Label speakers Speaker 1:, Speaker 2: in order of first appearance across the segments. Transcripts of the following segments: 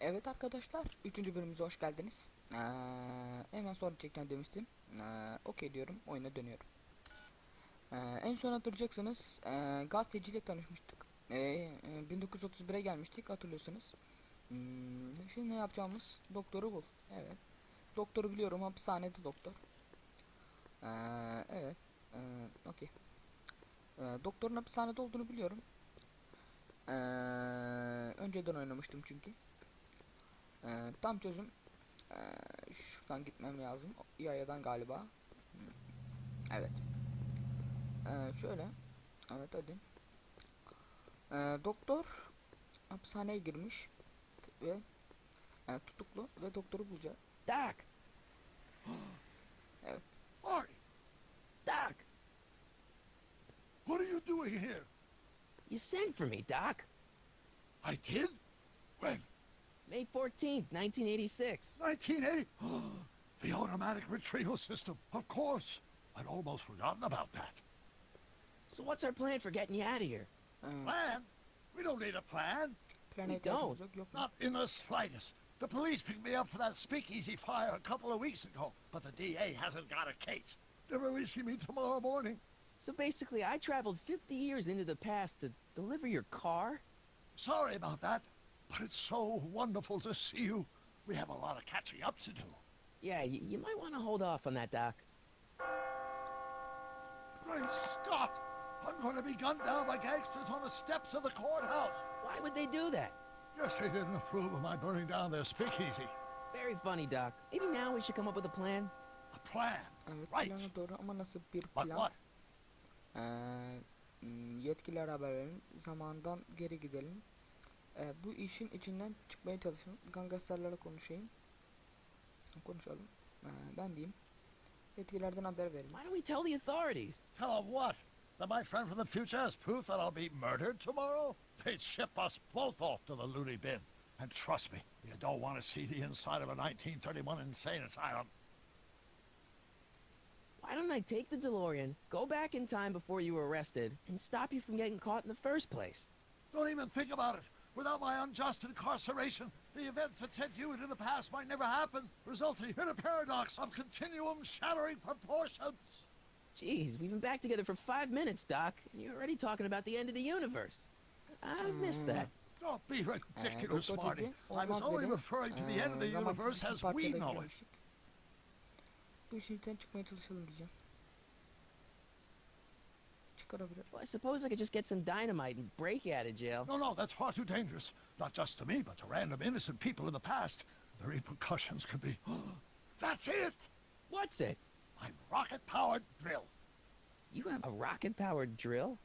Speaker 1: Evet arkadaşlar, 3. bölümümüze hoş geldiniz. Hemen sonra çekeceğim demiştim. Okey diyorum, oyuna dönüyorum. En son hatırlayacaksınız, gazeteciyle tanışmıştık. 1931'e gelmiştik, hatırlıyorsunuz. Şimdi ne yapacağımız? Doktoru bul. Evet. Doktoru biliyorum, hapishanede doktor. Evet. Okey. Doktorun hapishanede olduğunu biliyorum. Önceden oynamıştım çünkü. Tam çözüm. Şuradan gitmem lazım. Yayadan galiba. Evet. Şöyle. Evet hadi. Doktor hapishaneye girmiş ve tutuklu ve doktoru bulacak.
Speaker 2: Doc!
Speaker 1: Evet.
Speaker 3: Marty,
Speaker 2: Doc!
Speaker 3: what are you doing here?
Speaker 2: You sent for me, Doc.
Speaker 3: I did? When?
Speaker 2: May 14th, 1986.
Speaker 3: 1980? The automatic retrieval system, of course. I'd almost forgotten about that.
Speaker 2: So what's our plan for getting you out of here?
Speaker 3: Plan? We don't need a plan.
Speaker 1: Plana
Speaker 2: We
Speaker 1: ihtiyacımız yok. Yok mu?
Speaker 3: Not in the slightest. The police picked me up for that speakeasy fire a couple of weeks ago, but the DA hasn't got a case. They're releasing me tomorrow morning.
Speaker 2: So basically, I traveled 50 years into the past to deliver your car?
Speaker 3: Sorry about that, but it's so wonderful to see you. We have a lot of catching up to do.
Speaker 2: Yeah, you might want to hold off on that, Doc.
Speaker 3: Great Scott! I'm going to be gunned down by gangsters on the steps of the courthouse.
Speaker 2: Why would they do that?
Speaker 3: Guess they didn't approve of my burning down their speakeasy.
Speaker 2: Very funny, Doc. Maybe now we should come up with a plan?
Speaker 3: A plan?
Speaker 1: Evet,
Speaker 3: Right.
Speaker 1: plana doğru ama nasıl bir
Speaker 3: But
Speaker 1: plan?
Speaker 3: what?
Speaker 1: Yetkililere haber verelim. Zamandan geri gidelim. Bu işin içinden çıkmaya çalışın. Gangsterlerle konuşayım. Konuşalım. Ben diyeyim. Yetkililerden haber verin.
Speaker 2: Why don't we tell the authorities?
Speaker 3: Tell them what? That my friend from the future has proof that I'll be murdered tomorrow? They'd ship us both off to the loony bin. And trust me, you don't want to see the inside of a 1931 insane asylum.
Speaker 2: Why don't I take the DeLorean, go back in time before you were arrested, and stop you from getting caught in the first place?
Speaker 3: Don't even think about it. Without my unjust incarceration, the events that sent you into the past might never happen, resulting in a paradox of continuum-shattering proportions.
Speaker 2: Jeez, we've been back together for 5 minutes, Doc, and you're already talking about the end of the universe. I missed that.
Speaker 3: Don't be ridiculous,
Speaker 1: Doktor
Speaker 3: Marty.
Speaker 1: dedi,
Speaker 3: I was
Speaker 1: olmaz
Speaker 3: only
Speaker 1: dedi.
Speaker 3: referring to the end of the universe
Speaker 1: Zamansız
Speaker 3: as
Speaker 1: bir
Speaker 3: we
Speaker 1: parçada
Speaker 3: know it.
Speaker 1: girmiştik. Bu işin içinden çıkmaya çalışalım diyeceğim. Çıkarabilir.
Speaker 2: Well, I suppose I could just get some dynamite and break you out of jail.
Speaker 3: No, that's far too dangerous. Not just to me, but to random innocent people in the past. The repercussions could be... That's it!
Speaker 2: What's it?
Speaker 3: My rocket-powered drill.
Speaker 2: You have a rocket-powered drill?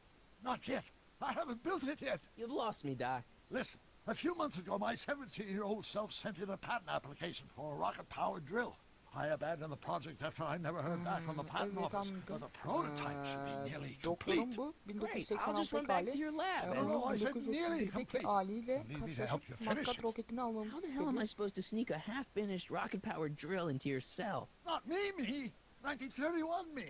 Speaker 3: Not yet. I haven't built it yet.
Speaker 2: You've lost me, Doc.
Speaker 3: Listen, a few months ago, my 17-year-old self sent in a patent application for a rocket-powered drill. I abandoned the project after I never heard back from the patent
Speaker 1: Evet
Speaker 3: office,
Speaker 1: anladım.
Speaker 3: but the prototype should be nearly
Speaker 1: Doktorun
Speaker 3: complete.
Speaker 1: bu
Speaker 2: Great, I'll just run
Speaker 1: 1986'daki
Speaker 2: back to
Speaker 1: hali.
Speaker 2: your lab.
Speaker 3: No, no, I said nearly
Speaker 1: 1931'deki
Speaker 3: complete.
Speaker 1: haliyle
Speaker 3: You need me to help you
Speaker 1: karşılaşıp
Speaker 3: finish
Speaker 1: makat
Speaker 3: it.
Speaker 1: roketini almamızı
Speaker 2: How the hell am I
Speaker 1: istedi.
Speaker 2: supposed to sneak a half-finished rocket-powered drill into your cell?
Speaker 3: Not me! 1931 me!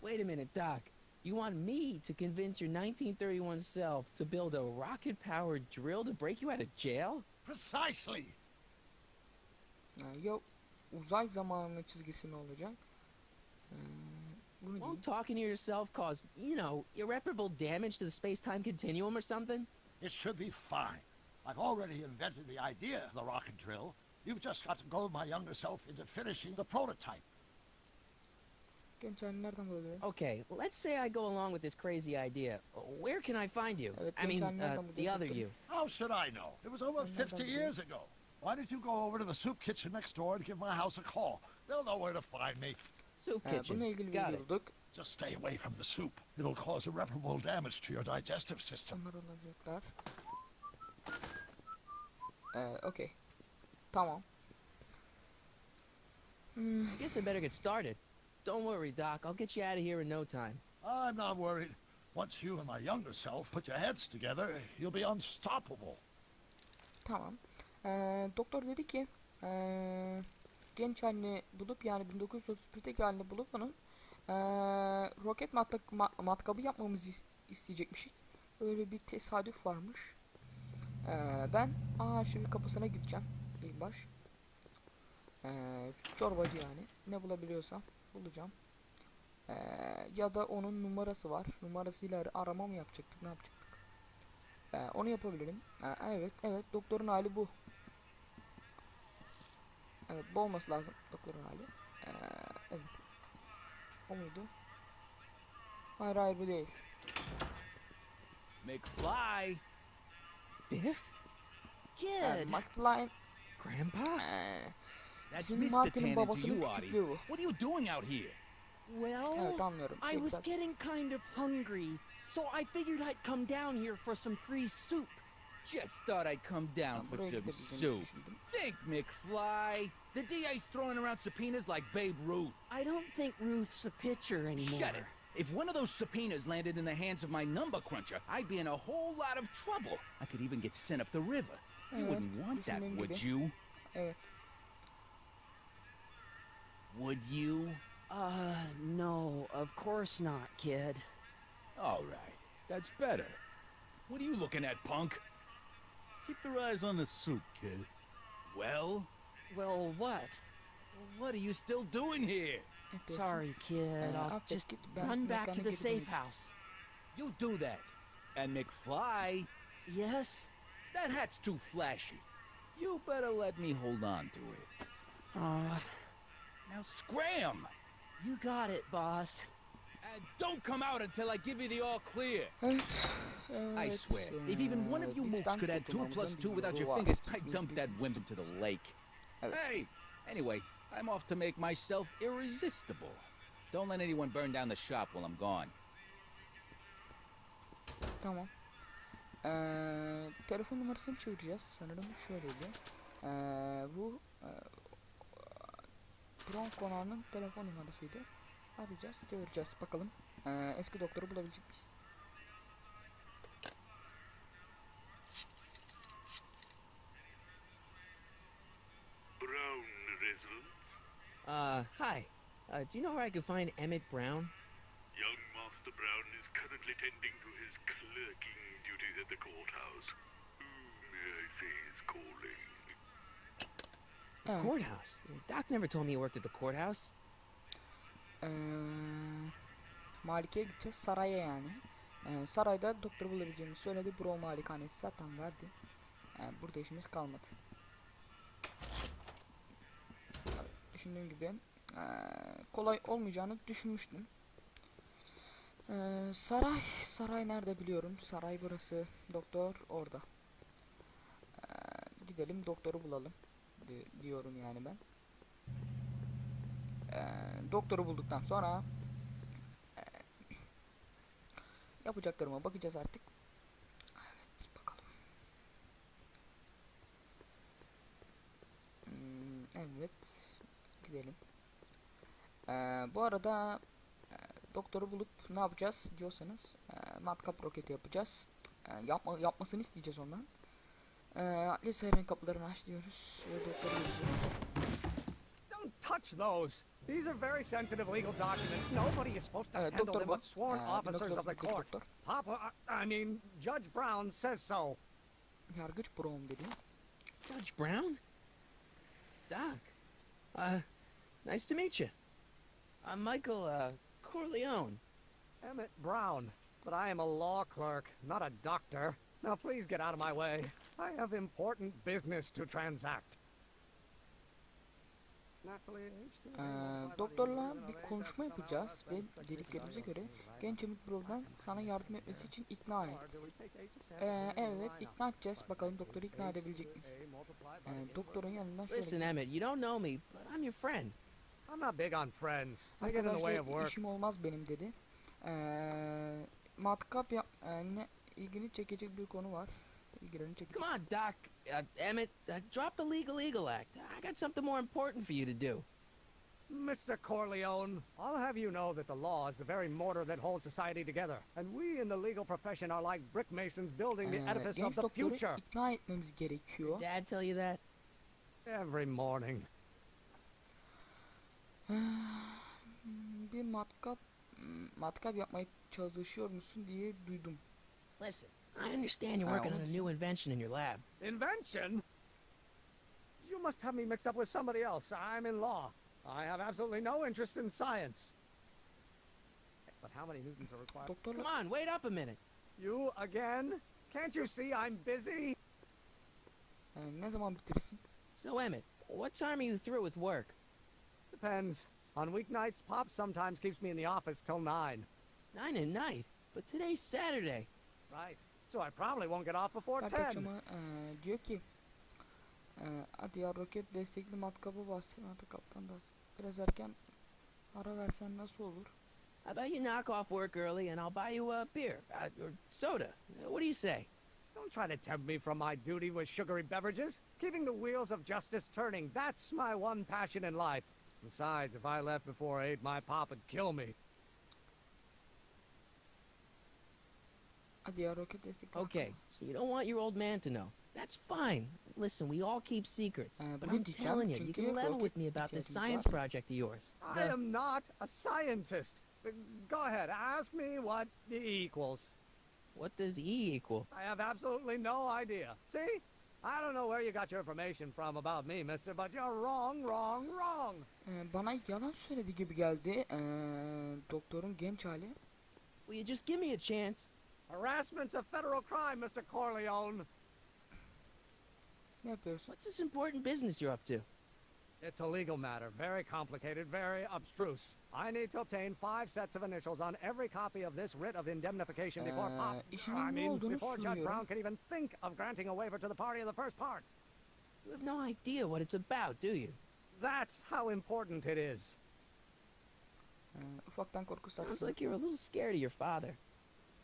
Speaker 2: Wait a minute, Doc. You want me to convince your 1931 self to build a rocket-powered drill to break you out of jail?
Speaker 3: Precisely!
Speaker 1: Ya uzay zamanı çizgisi ne olacak? Bunu diyeyim.
Speaker 2: Won't talking to yourself cause, you know, irreparable damage to the space-time continuum or something?
Speaker 3: It should be fine. I've already invented the idea of the rocket drill. You've just got to goad my younger self into finishing the prototype.
Speaker 1: Genç halini nereden buluyor?
Speaker 2: Okay, well, let's say I go along with this crazy idea. Where can I find you?
Speaker 1: Evet,
Speaker 2: I mean,
Speaker 1: genç halini nereden
Speaker 2: the
Speaker 1: buluyor?
Speaker 2: other you.
Speaker 3: How should I know? It was over 50 years ago. Why don't you go over to the soup kitchen next door and give my house a call? They'll know where to find me.
Speaker 2: Soup
Speaker 1: Bununla
Speaker 2: kitchen.
Speaker 1: ilgili
Speaker 2: Got
Speaker 1: bilgi
Speaker 2: it.
Speaker 1: bulduk.
Speaker 3: Just stay away from the soup. It'll cause irreparable damage to your digestive system.
Speaker 1: Onlar olacaklar. Okey. Tamam.
Speaker 2: I guess I better get started. Don't worry, Doc. I'll get you out of here in no time.
Speaker 3: I'm not worried. Once you and my younger self put your heads together, you'll be unstoppable.
Speaker 1: Tamam. Doktor dedi ki genç halini bulup yani 1931'deki halini bulup onun roket matkabı yapmamızı isteyecekmiş. Öyle bir tesadüf varmış. Ben şimdi kapısına gideceğim. İlk baş. Çorbacı yani. Ne bulabiliyorsam bulacağım. Ya da onun numarası var. Numarasıyla arama mı yapacaktık? Ne yapacaktık? Onu yapabilirim. Evet. Doktorun hali bu. Evet, bu olması lazım. Doktorun hali. Evet. O muydu? Hayır bu değil.
Speaker 2: McFly. Biff? Kid.
Speaker 1: McFly.
Speaker 2: Grandpa? That's
Speaker 1: Bizim
Speaker 2: Mr.
Speaker 1: Martin'in
Speaker 2: Tan to
Speaker 1: babasının
Speaker 2: you, Audie.
Speaker 1: küçüklüğü bu.
Speaker 2: What are you doing out here?
Speaker 4: Well,
Speaker 1: Evet, anlıyorum.
Speaker 4: I was getting kind of hungry, so I figured I'd come down here for some free soup.
Speaker 2: Just thought I'd come down for
Speaker 1: Buraya
Speaker 2: some
Speaker 1: gidebildiğimi
Speaker 2: soup.
Speaker 1: düşündüm.
Speaker 2: Think, McFly. The DA's throwing around subpoenas like Babe Ruth.
Speaker 4: I don't think Ruth's a pitcher anymore.
Speaker 2: Shut it. If one of those subpoenas landed in the hands of my number cruncher, I'd be in a whole lot of trouble. I could even get sent up the river. You
Speaker 1: Evet,
Speaker 2: wouldn't want that,
Speaker 1: düşündüğüm
Speaker 2: would
Speaker 1: gibi.
Speaker 2: you?
Speaker 1: Evet.
Speaker 2: Would you?
Speaker 4: No, of course not, kid.
Speaker 2: All right. That's better. What are you looking at, punk?
Speaker 3: Keep your eyes on the soup, kid.
Speaker 2: Well,
Speaker 4: Well, what?
Speaker 2: what are you still doing here?
Speaker 1: Yapıyorsun.
Speaker 4: Sorry, kid. I'll
Speaker 1: affet
Speaker 4: just
Speaker 1: git, ben
Speaker 4: run back to
Speaker 1: mekana
Speaker 4: the
Speaker 1: geri
Speaker 4: safe
Speaker 1: döneceğim.
Speaker 4: house.
Speaker 2: You do that. And McFly,
Speaker 4: Yes?
Speaker 2: that hat's too flashy. You better let me hold on to it. Now scram!
Speaker 4: You got it, boss.
Speaker 2: And don't come out until I give you the all clear.
Speaker 1: Evet.
Speaker 2: I swear, if even one of you mooks could add 2 plus 2 without your fingers, I'd dump that wimp into the lake. Hey! Anyway, I'm off to make myself irresistible. Don't let anyone burn down the shop while I'm gone.
Speaker 1: Tamam. Telefon numarasını çevireceğiz. Sanırım şöyleydi. Bu Brown konağının telefon numarasıydı. Arayacağız, çevireceğiz. Bakalım. Eski doktoru bulabilecek miyiz?
Speaker 5: Brown residence.
Speaker 4: Hi. Do you know where I could find Emmett Brown?
Speaker 5: Young Master Brown is currently tending to his clerking duties at the courthouse. Who may I say is calling?
Speaker 1: Evet.
Speaker 4: Courthouse. Doc never told me he worked at the courthouse.
Speaker 1: Malikeye gideceğiz. Saraya yani. Sarayda doktor bulabileceğimizi söyledi. Bro malikanesi zaten verdi. Burada işimiz kalmadı. Düşündüğüm gibi kolay olmayacağını düşünmüştüm. Saray nerede biliyorum. Saray burası. Doktor orada. Gidelim doktoru bulalım diyorum yani ben. Doktoru bulduktan sonra yapacaklarıma bakacağız artık. Evet, bakalım. Evet, gidelim. Bu arada doktoru bulup ne yapacağız diyorsanız matkap roketi yapacağız. Yapmasını isteyeceğiz ondan. Lisenin kapılarını aç diyoruz ve doktoru bulacağız.
Speaker 6: Don't touch those. These are very sensitive legal documents. Nobody is supposed to handle
Speaker 1: doktor
Speaker 6: them
Speaker 1: bu.
Speaker 6: but sworn officers of the court.
Speaker 1: Doktor.
Speaker 6: Papa, I mean, Judge Brown says so.
Speaker 1: Yargıç Brown dedi.
Speaker 4: Judge Brown? Doc. Nice to meet you. I'm Michael, Corleone.
Speaker 6: Emmett Brown. But I am a law clerk, not a doctor. Now please get out of my way. I have important business to transact.
Speaker 1: Doktorla bir konuşma yapacağız ve dediklerimize göre genç Emmett Brown'dan sana yardım etmesi için ikna et. Evet, ikna edeceğiz. Bakalım doktoru ikna edebilecek miyiz? Doktorun yanından şöyle...
Speaker 4: Listen, Emmett, you don't know me, but I'm your friend.
Speaker 6: I'm not big on friends. They get in the way of
Speaker 1: Arkadaşlar
Speaker 6: work.
Speaker 1: işim olmaz benim dedi. Matkap ne ilgini çekecek bir konu var. İlgilerini çekecek.
Speaker 4: Come on, Doc. Emmett, drop the Legal Eagle Act. I got something more important for you to do.
Speaker 6: Mr. Corleone, I'll have you know that the law is the very mortar that holds society together. And we in the legal profession are like brick masons building the edifice of
Speaker 1: Genç
Speaker 6: the
Speaker 1: doktoru
Speaker 6: future.
Speaker 1: ikna etmemiz gerekiyor.
Speaker 4: Dad tell you that?
Speaker 6: Every morning.
Speaker 1: Bir matkap yapmaya çalışıyor musun diye duydum.
Speaker 4: Listen, I understand you're working on a new invention in your lab.
Speaker 6: Invention? You must have me mixed up with somebody else. I'm in law. I have absolutely no interest in science. But how many Newtons are required?
Speaker 4: Come on, wait up a minute.
Speaker 6: You again? Can't you see I'm busy?
Speaker 1: Ne zaman bitirirsin?
Speaker 4: So, Emmett, what time are you through with work?
Speaker 6: Depends. On weeknights, Pop sometimes keeps me in the office till 9.
Speaker 4: 9 at night? But today's Saturday.
Speaker 6: Right. So I probably won't get off before
Speaker 1: Her
Speaker 6: 10.
Speaker 1: akşama diyor ki hadi ya roket destekli matkabı bas. Hadi kaptan da biraz erken ara versen nasıl olur?
Speaker 4: How about you knock off work early and I'll buy you a beer or soda? What do you say?
Speaker 6: Don't try to tempt me from my duty with sugary beverages. Keeping the wheels of justice turning, that's my one passion in life. Besides, if I left before 8, my pop would kill me.
Speaker 1: Hadi ya roket destekli.
Speaker 4: Okay, so you don't want your old man to know. That's fine. Listen, we all keep secrets. But I'm telling you, you can level with me about this science project of yours.
Speaker 6: I am not a scientist. Go ahead, ask me what E equals.
Speaker 4: What does E equal?
Speaker 6: I have absolutely no idea. See? I don't know where you got your information from about me, mister, but you're wrong, wrong, wrong.
Speaker 1: Bana yalan söyledi gibi geldi doktorun genç hali.
Speaker 4: Will you just give me a chance?
Speaker 6: Harassment's a federal crime, Mr. Corleone.
Speaker 1: Ne yapıyorsun?
Speaker 4: What's this important business you're up to?
Speaker 6: It's a legal matter, very complicated, very abstruse. I need to obtain 5 sets of initials on every copy of this writ of indemnification before before Judge Brown can even think of granting a waiver to the party in the first part.
Speaker 4: You have no idea what it's about, do you?
Speaker 6: That's how important it is.
Speaker 1: Ufaktan korku
Speaker 4: Sounds
Speaker 1: sarsın.
Speaker 4: like you're a little scared of your father.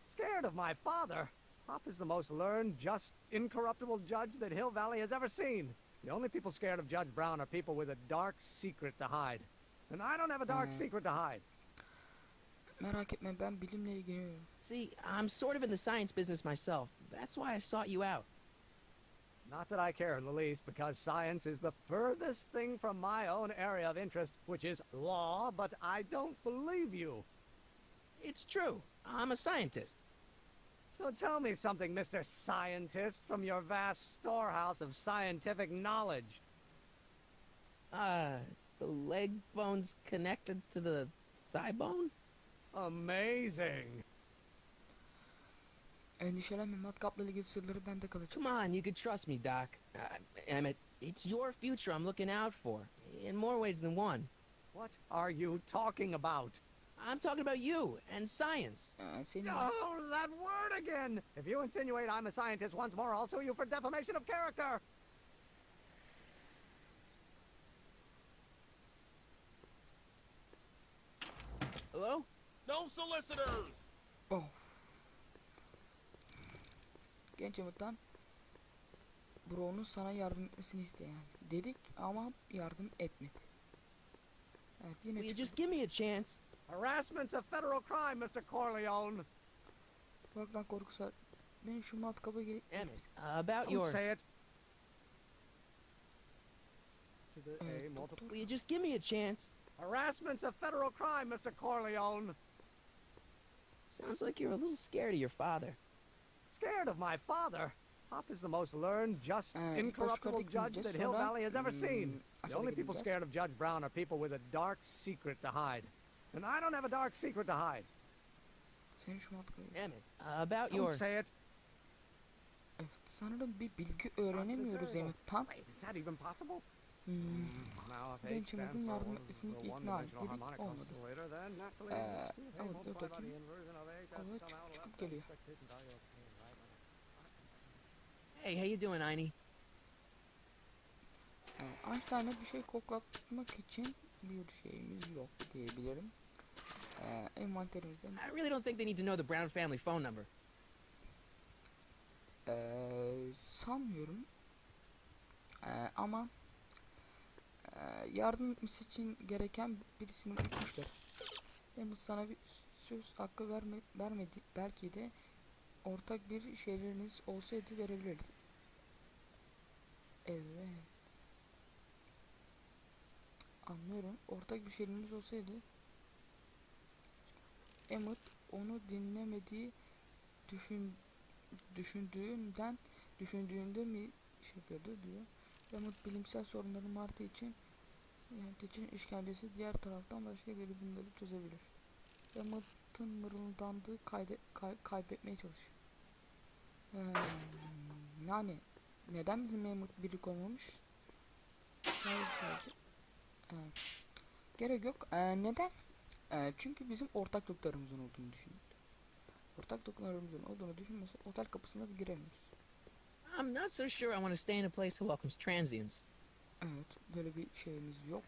Speaker 6: Scared of my father? Pop is the most learned, just, incorruptible judge that Hill Valley has ever seen. The only people scared of Judge Brown are people with a dark secret to hide. And I don't have a dark secret to hide.
Speaker 1: Merak etme, ben bilimle ilgileniyorum.
Speaker 4: See, I'm sort of in the science business myself. That's why I sought you out.
Speaker 6: Not that I care in the least, because science is the furthest thing from my own area of interest, which is law, but I don't believe you.
Speaker 4: It's true. I'm a scientist.
Speaker 6: So tell me something, Mr. Scientist, from your vast storehouse of scientific knowledge.
Speaker 4: The leg bone's connected to the thigh bone?
Speaker 6: Amazing.
Speaker 1: Endişelenme, matkapla ilgili sırları bende kalacak.
Speaker 4: Come on, you could trust me, Doc. Emmett, it's your future I'm looking out for, in more ways than one.
Speaker 6: What are you talking about?
Speaker 4: I'm talking about you and science.
Speaker 1: Senin
Speaker 6: Oh, that word again! If you insinuate I'm a scientist once more, I'll sue you for defamation of character!
Speaker 4: Hello?
Speaker 7: No solicitors!
Speaker 1: Oh. Genç Emmet'ten Bro'nun sana yardım etmesini isteyen dedik ama yardım etmedi. Evet, yine
Speaker 4: Will you
Speaker 1: çıktı.
Speaker 4: just give me a chance?
Speaker 6: Harassment's a federal crime, Mr. Corleone.
Speaker 1: Baktan korkusu. Ben şu matkabı
Speaker 4: Emmett, about
Speaker 6: Don't
Speaker 4: your...
Speaker 6: say it. To the A multiple.
Speaker 4: Will you just give me a chance?
Speaker 6: Harassment's a federal crime, Mr. Corleone.
Speaker 4: Sounds like you're a little scared of your father.
Speaker 6: Scared of my father? Pop is the most learned, just, incorruptible judge that Hill Valley has ever seen. The only people scared of Judge Brown are people with a dark secret to hide. And I don't have a dark secret to hide.
Speaker 1: Senin şu matkabı.
Speaker 4: Emmett, about
Speaker 6: Don't
Speaker 4: your...
Speaker 6: say it.
Speaker 1: Evet, sanırım bir bilgi öğrenemiyoruz Emmet'ten.
Speaker 6: Wait, is that even possible? Now, if
Speaker 1: Genç
Speaker 6: H
Speaker 1: Emmet'in
Speaker 6: stands
Speaker 1: yardım
Speaker 6: for
Speaker 1: etmesini
Speaker 6: the
Speaker 1: ikna
Speaker 6: one-dimensional
Speaker 1: ettik,
Speaker 6: harmonic
Speaker 1: olmadı.
Speaker 6: oscillator, then naturally
Speaker 1: Ama dur
Speaker 6: multiplied by the
Speaker 1: bakayım.
Speaker 6: inversion of H,
Speaker 1: Kolay
Speaker 6: that's somehow
Speaker 1: çıkıp
Speaker 6: less
Speaker 1: geliyor.
Speaker 6: expectation value of K, right?
Speaker 4: Hey, how you doing, Einie?
Speaker 1: Einstein'a bir şey koklatmak için bir şeyimiz yok diyebilirim. Envanterimizde
Speaker 4: I really don't think they need to know the Brown family phone number.
Speaker 1: sanmıyorum. Ama yardım etmesi için gereken birisini bulmuşlar. Emmet sana bir söz hakkı vermedi. Belki de ortak bir şeyleriniz olsaydı verebilirdi. Evet. Anlıyorum. Ortak bir şeyleriniz olsaydı Emmet onu dinlemediği düşündüğünde mi şey yapıyordu diyor. Emmet bilimsel sorunların arttığı için yönetici işkencesi diğer taraftan başka biri bunları çözebilir. Emmet'in mırıldandığı kaybetmeye çalışıyor. Yani neden bizim Emmet birlik olmamış? Gerek yok. Neden? Çünkü bizim ortak doktorumuzun olduğunu düşünüyor. Ortak doktorumuzun olduğunu düşünmese otel kapısına giremiyoruz.
Speaker 4: I'm not so sure I want to stay in a place that welcomes transients.
Speaker 1: Evet, böyle bir şeyimiz yok.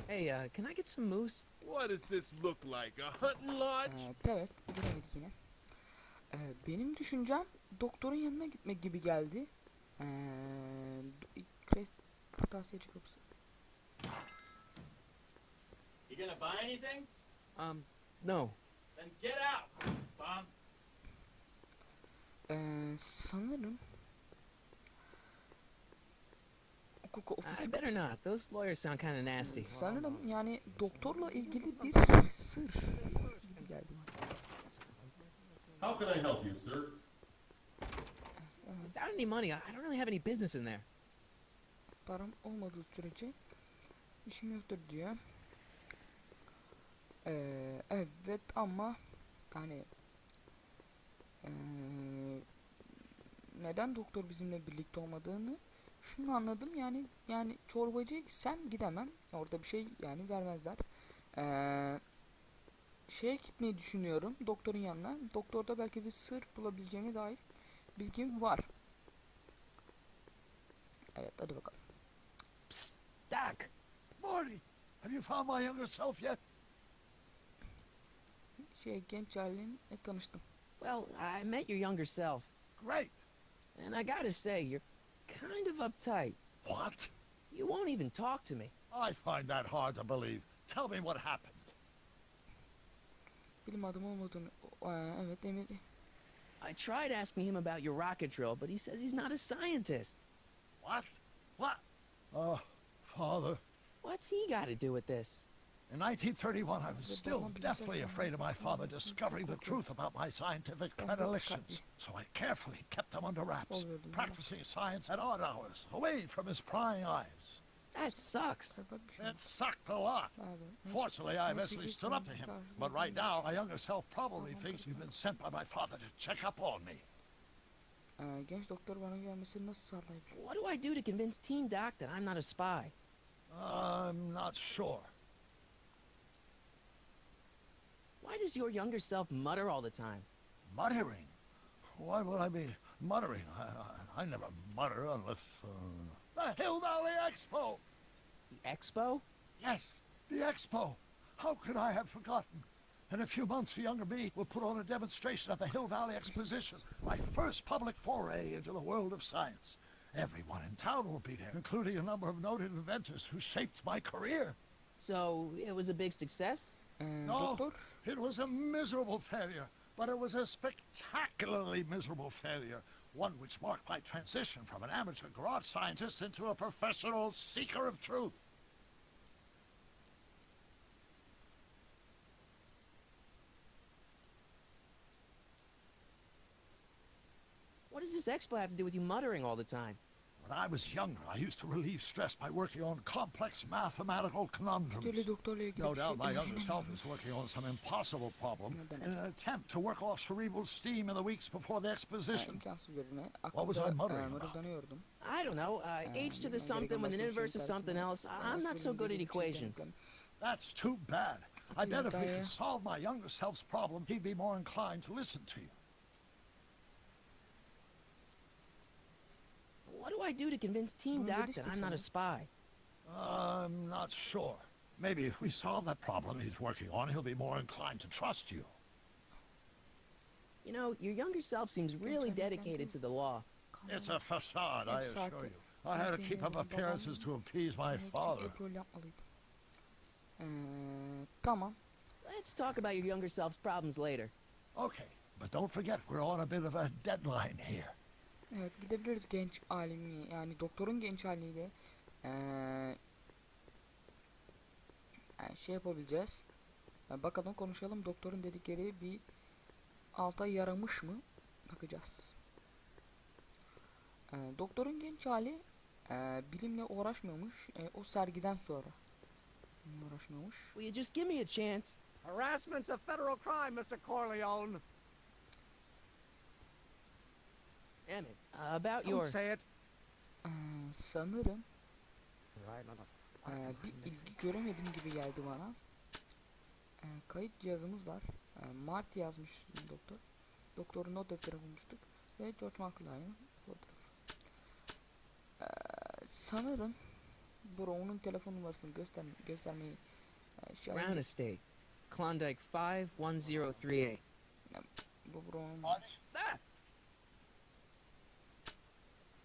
Speaker 4: Hey, can I get some moose?
Speaker 7: What does this look like? A hunting lodge?
Speaker 1: Evet, giremedik yine. Benim düşüncem doktorun yanına gitmek gibi geldi. Kırtasiyeci kapısı.
Speaker 8: You gonna buy anything?
Speaker 4: No.
Speaker 8: Then get out, Bob.
Speaker 1: Sanırım hukuk ofisi
Speaker 4: I better
Speaker 1: kapısı.
Speaker 4: not. Those lawyers sound kind of nasty.
Speaker 1: Sanırım yani doktorla ilgili bir sır gibi geldi bana.
Speaker 8: How can I help you, sir?
Speaker 4: Without any money, I don't really have any business in there.
Speaker 1: Param olmadığı sürece işim yoktur diyor. Evet ama yani neden doktor bizimle birlikte olmadığını şunu anladım, yani çorbacıya gitsem gidemem, orada bir şey yani vermezler. Şeye gitmeyi düşünüyorum, doktorun yanına. Doktorda belki bir sır bulabileceğime dair bilgim var. Evet, hadi bakalım.
Speaker 4: Psst, Doc.
Speaker 3: Marty, have you found my younger self yet?
Speaker 1: Genç halinle tanıştım.
Speaker 4: Well, I met your younger self,
Speaker 3: Great.
Speaker 4: and I gotta say, you're kind of uptight.
Speaker 3: What?
Speaker 4: You won't even talk to me.
Speaker 3: I find that hard to believe. Tell me what happened.
Speaker 1: Bilim adamı olmadığını, evet Emir.
Speaker 4: I tried asking him about your rocket drill, but he says he's not a scientist.
Speaker 3: What? What? Oh, Father.
Speaker 4: What's he got to do with this?
Speaker 3: In 1931, I was still deathly afraid of my father discovering the truth about my scientific predilections, so I carefully kept them under wraps, practicing science at odd hours, away from his prying eyes.
Speaker 4: That sucks.
Speaker 3: It sucked a lot. Fortunately, I eventually stood up to him, but right now, my younger self probably thinks you've been sent by my father to check up on me.
Speaker 1: Genç doktor bana gelmesini nasıl sağlayabilir?
Speaker 4: What do I do to convince Teen Doc that I'm not a spy?
Speaker 3: I'm not sure.
Speaker 4: Why does your younger self mutter all the time?
Speaker 3: Muttering? Why would I be muttering? I never mutter unless... the Hill Valley Expo!
Speaker 4: The expo?
Speaker 3: Yes, the Expo! How could I have forgotten? In a few months, the younger me will put on a demonstration at the Hill Valley Exposition, my first public foray into the world of science. Everyone in town will be there, including a number of noted inventors who shaped my career.
Speaker 4: So, it was a big success?
Speaker 3: No,
Speaker 1: Doktor,
Speaker 3: it was a miserable failure, but it was a spectacularly miserable failure. One which marked my transition from an amateur garage scientist into a professional seeker of truth.
Speaker 4: What does this expo have to do with you muttering all the time?
Speaker 3: When I was younger, I used to relieve stress by working on complex mathematical conundrums.
Speaker 1: Türlü doktorla ilgili
Speaker 3: No
Speaker 1: bir şey
Speaker 3: doubt my younger self
Speaker 1: öğrenemiyoruz.
Speaker 3: is working on some impossible problem in an attempt to work off cerebral steam in the weeks before the exposition.
Speaker 1: İmkansız görünme.
Speaker 3: What was I
Speaker 1: Aklımda
Speaker 3: muttering about?
Speaker 1: mırıldanıyordum.
Speaker 4: I don't know, H to the something when the inverse is something else. I'm not so good at equations.
Speaker 3: That's too bad. I bet if we
Speaker 1: Hikaye.
Speaker 3: could solve my younger self's problem, he'd be more inclined to listen to you.
Speaker 4: What do I do to convince Teen Doc that I'm not a spy?
Speaker 3: I'm not sure. Maybe if we solve that problem he's working on, he'll be more inclined to trust you.
Speaker 4: You know, your younger self seems really dedicated to the law.
Speaker 3: It's a facade, I assure you. I had to keep up appearances to appease my father.
Speaker 1: Tamam.
Speaker 4: Let's talk about your younger self's problems later.
Speaker 3: Okay, but don't forget we're on a bit of a deadline here.
Speaker 1: Evet, gidebiliriz genç halimi, yani doktorun genç haliyle yani şey yapabileceğiz. Bakalım, konuşalım. Doktorun dedikleri bir alta yaramış mı? Bakacağız. Doktorun genç hali bilimle uğraşmıyormuş. O sergiden sonra uğraşmıyormuş.
Speaker 4: Will you just give me a chance?
Speaker 6: Harassment's a federal crime, Mr. Corleone.
Speaker 4: Emmett, about
Speaker 6: Don't
Speaker 4: your...
Speaker 6: say it.
Speaker 1: Sanırım
Speaker 6: Right, no, no.
Speaker 1: bir ilgi göremedim gibi geldi bana. Kayıt cihazımız var. Mart yazmış doktor. Doktorun not defteri bulmuştuk. Ve George McClay'ın fotoğrafı. Sanırım Brown'un telefon numarasını göstermeyi
Speaker 4: Brown Estate, Klondike 5103A.
Speaker 1: Bu Brown'un.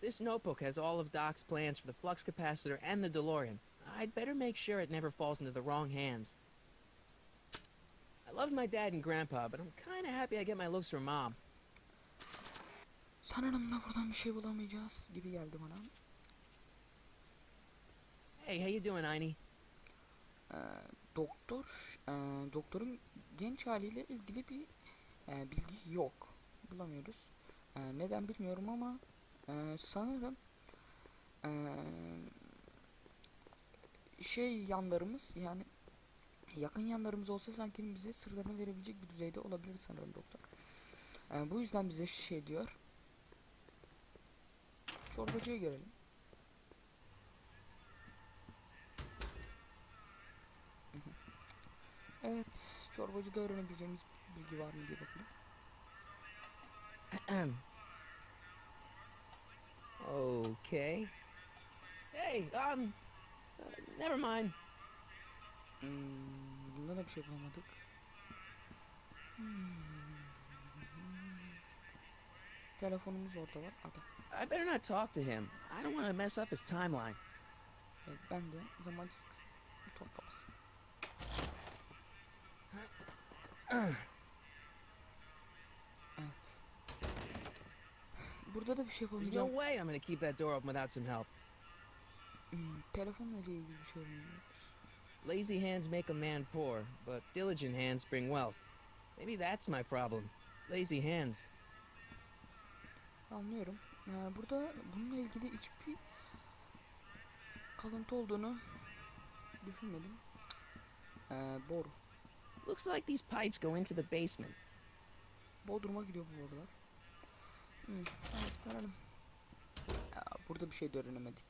Speaker 4: This notebook has all of Doc's plans for the flux capacitor and the DeLorean. I'd better make sure it never falls into the wrong hands. I love my dad and grandpa, but I'm kind of happy I get my looks from mom.
Speaker 1: Sanırım da buradan bir şey bulamayacağız gibi geldi bana.
Speaker 4: Hey, how you doing, Einie?
Speaker 1: Doktorun genç haliyle ilgili bir bilgi yok. Bulamıyoruz. Neden bilmiyorum ama sanırım yanlarımız, yani yakın yanlarımız olsa sanki bize sırlarını verebilecek bir düzeyde olabilir sanırım doktor. Bu yüzden bize şey diyor. Çorbacıya görelim. Evet, çorbacıda öğrenebileceğimiz bilgi var mı diye bakalım.
Speaker 4: Okay. Hey, never mind.
Speaker 1: Bunda da bir şey bulamadık. Telefonumuz orada var. Adam.
Speaker 4: I better not talk to him. I don't want to mess up his timeline.
Speaker 1: Evet, ben de zaman çizgisi. Tuhaf kafası. Evet. Burada da bir şey
Speaker 4: There's no
Speaker 1: yapamayacağım.
Speaker 4: way I'm gonna keep that door open without some help.
Speaker 1: Telefonla ilgili bir şey öğreniyoruz.
Speaker 4: Lazy hands make a man poor, but diligent hands bring wealth. Maybe that's my problem. Lazy hands.
Speaker 1: Anlıyorum. Burada bununla ilgili hiçbir kalıntı olduğunu düşünmedim. Boru.
Speaker 4: Looks like these pipes go into the basement.
Speaker 1: Bodrum'a gidiyor bu borular. Evet, sanırım. Burada bir şey de öğrenemedik.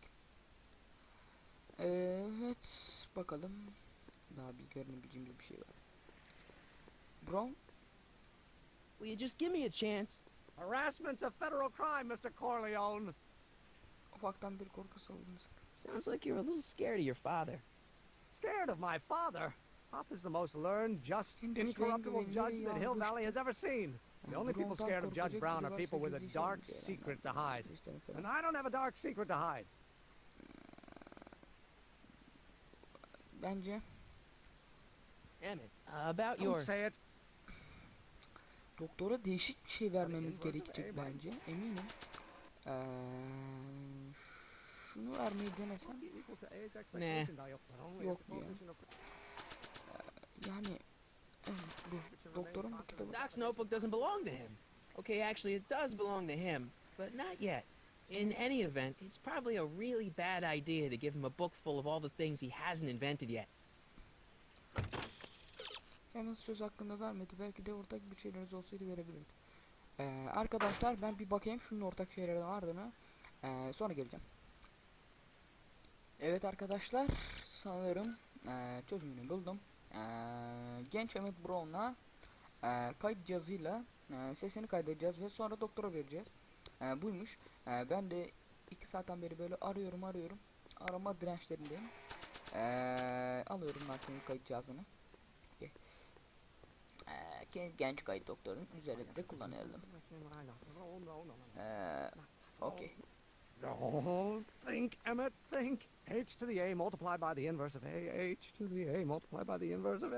Speaker 1: Evet, bakalım. Daha bir öğrenebileceğimiz bir şey var. Brown?
Speaker 4: Will you just give me a chance?
Speaker 6: Harassment's a federal crime, Mr. Corleone.
Speaker 1: Ufaktan bir korku salgını.
Speaker 4: Sounds like you're a little scared of your father.
Speaker 6: Scared of my father? Pop is the most learned, just, incorruptible judge that Hill Valley has ever seen. The only people scared of Judge Brown are people with a dark secret to hide. And I don't have a dark secret to hide.
Speaker 1: Bence
Speaker 4: Emmett, about
Speaker 6: Don't
Speaker 4: your...
Speaker 6: say it.
Speaker 1: doktora değişik bir şey vermemiz gerekecek bence. Eminim. Şunu vermeyi denesem.
Speaker 4: Ne?
Speaker 1: Yok diyor. Yani evet, bu doktorun bu kitabı.
Speaker 4: Doc's notebook doesn't belong to him. Okay, actually it does belong to him, but not yet. In any event, it's probably a really bad idea to give him a book full of all the things he hasn't invented yet.
Speaker 1: Hemen söz hakkında vermedi. Belki de ortak bir şeyleriniz olsaydı verebilirdi. Arkadaşlar ben bir bakayım şunun ortak şeylerden ardına. Sonra geleceğim. Evet arkadaşlar, sanırım çözümünü buldum. Genç Emmett Brown'la kayıt cihazıyla sesini kaydedeceğiz ve sonra doktora vereceğiz. Buymuş. Ben de 2 saatten beri böyle arıyorum. Arama dirençlerindeyim. Alıyorum Martin'in kayıt cihazını. Genç kayıt doktorun üzerinde de kullanalım. Okay.
Speaker 6: Don't think, Emmett, think. H to the A multiplied by the inverse of A. H to the A multiplied by the inverse of A.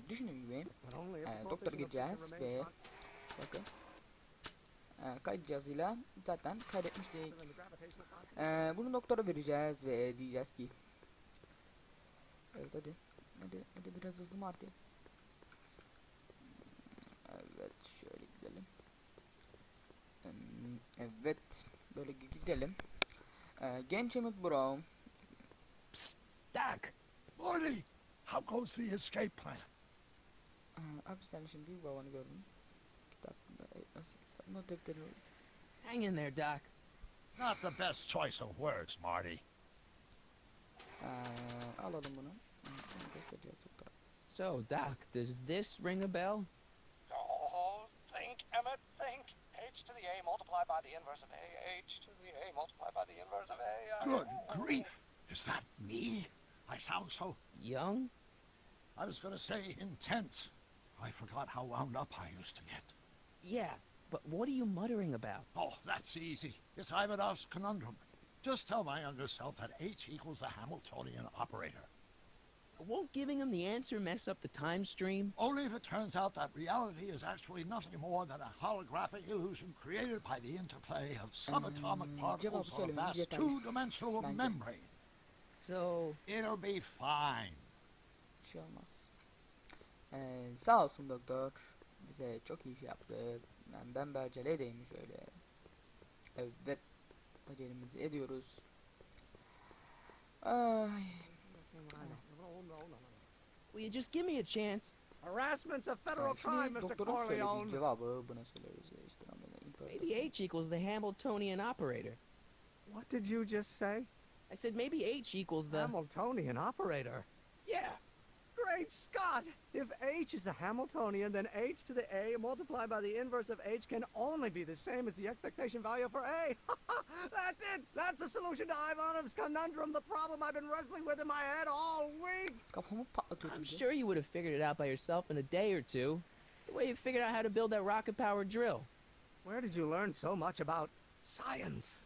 Speaker 1: Düşündüğüm gibi doktora gideceğiz ve bakın Kayıt cihazıyla zaten kaydetmiştik. Bunu doktora vereceğiz ve diyeceğiz ki evet hadi biraz hızlı mı artık? Evet şöyle gidelim. Evet böyle gidelim. Genç Emmett Brown.
Speaker 2: Psst, Doc.
Speaker 3: Marty, how goes the escape plan?
Speaker 1: Hapisten şimdi babanı gördüm. Kitapında nasıl not defteri.
Speaker 4: Hang in there, Doc.
Speaker 3: Not the best choice of words, Marty.
Speaker 1: Alalım bunu. Göstereceğiz doktora.
Speaker 4: So, Doc, does this ring a bell?
Speaker 6: Oh, think, Emmett, think. H to the A multiplied by the inverse of A. H to the A multiplied by the inverse of A.
Speaker 3: Good grief. Is that me? I sound so...
Speaker 4: Young?
Speaker 3: I was gonna say intense. I forgot how wound up I used to get.
Speaker 4: Yeah, but what are you muttering about?
Speaker 3: Oh, that's easy. It's Ivanov's conundrum. Just tell my younger self that H equals a Hamiltonian operator.
Speaker 4: Won't giving him the answer mess up the time stream?
Speaker 3: Only if it turns out that reality is actually nothing more than a holographic illusion created by the interplay of subatomic particles on a vast two-dimensional membrane.
Speaker 4: So...
Speaker 3: It'll be fine.
Speaker 1: Bir şey olmaz. Sağ olsun doktor. Bize çok iyi iş yaptı. Yani ben bir acele edeyim şöyle. Evet. Acelemizi ediyoruz. Ay.
Speaker 4: Will you just give me a chance?
Speaker 6: Harassment's a federal crime,
Speaker 1: Şimdi
Speaker 6: Mr.
Speaker 1: doktorun söylediği
Speaker 6: Corleone.
Speaker 1: cevabı buna söyleriz. İşte
Speaker 4: Maybe H equals the Hamiltonian operator.
Speaker 6: What did you just say?
Speaker 4: I said maybe H equals the...
Speaker 6: Hamiltonian operator.
Speaker 4: Yeah.
Speaker 6: Great Scott! If H is a Hamiltonian, then H to the A multiplied by the inverse of H can only be the same as the expectation value for A. That's it! That's the solution to Ivanov's conundrum, the problem I've been wrestling with in my head all week!
Speaker 1: Kafamı patlatıyordu.
Speaker 4: I'm sure you would have figured it out by yourself in a day or two. The way you figured out how to build that rocket-powered drill.
Speaker 6: Where did you learn so much about science?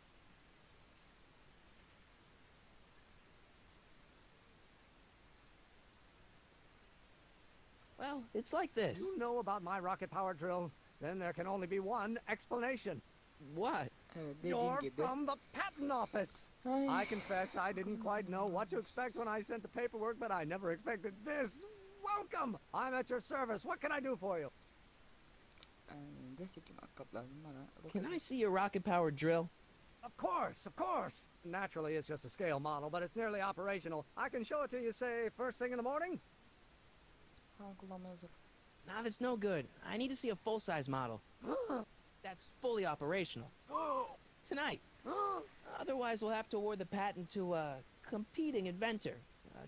Speaker 4: Well, it's like this.
Speaker 6: You know about my rocket-powered drill? Then there can only be one explanation.
Speaker 4: What?
Speaker 6: You're from the patent office. I confess I didn't quite know what to expect when I sent the paperwork, but I never expected this. Welcome! I'm at your service. What can I do for you?
Speaker 4: Can I see your rocket-powered drill?
Speaker 6: Of course, of course. Naturally, it's just a scale model, but it's nearly operational. I can show it to you, say, first thing in the morning?
Speaker 4: Nah, that's no good. I need to see a full-size model. That's fully operational. Tonight. Otherwise, we'll have to award the patent to a competing inventor,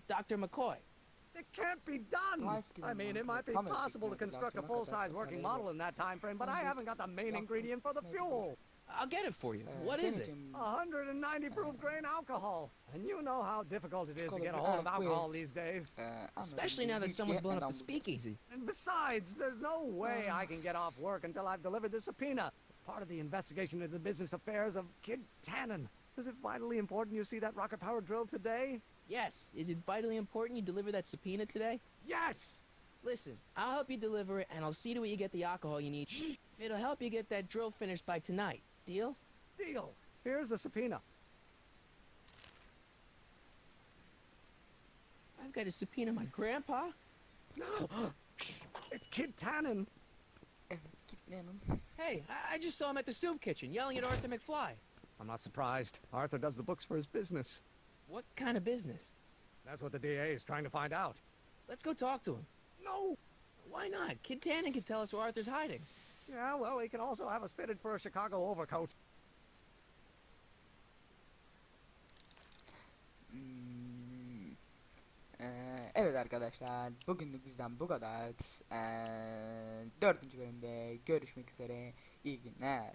Speaker 4: Dr. McCoy.
Speaker 6: It can't be done! I mean, it might be possible to construct a full-size working model in that time frame, but I haven't got the main ingredient for the fuel.
Speaker 4: I'll get it for you. What is it?
Speaker 6: 190 proof grain alcohol. And you know how difficult it is to get a hold of alcohol these days.
Speaker 4: Especially now that someone's blown up the speakeasy.
Speaker 6: And besides, there's no way I can get off work until I've delivered the subpoena. Part of the investigation into the business affairs of Kid Tannen. Is it vitally important you see that rocket-powered drill today?
Speaker 4: Yes. Is it vitally important you deliver that subpoena today?
Speaker 6: Yes!
Speaker 4: Listen, I'll help you deliver it, and I'll see to it you get the alcohol you need. If it'll help you get that drill finished by tonight. Deal?
Speaker 6: Deal. Here's the subpoena.
Speaker 4: I've got to subpoena my grandpa?
Speaker 6: It's Kid Tannen.
Speaker 4: Hey, I just saw him at the soup kitchen, yelling at Arthur McFly.
Speaker 6: I'm not surprised. Arthur does the books for his business.
Speaker 4: What kind of business?
Speaker 6: That's what the DA is trying to find out.
Speaker 4: Let's go talk to him.
Speaker 6: No!
Speaker 4: Why not? Kid Tannen can tell us where Arthur's hiding.
Speaker 6: Yeah, well, he can also have us fitted for a Chicago overcoat.
Speaker 1: Evet arkadaşlar, bugünlük bizden bu kadar. 4. bölümde görüşmek üzere. İyi günler.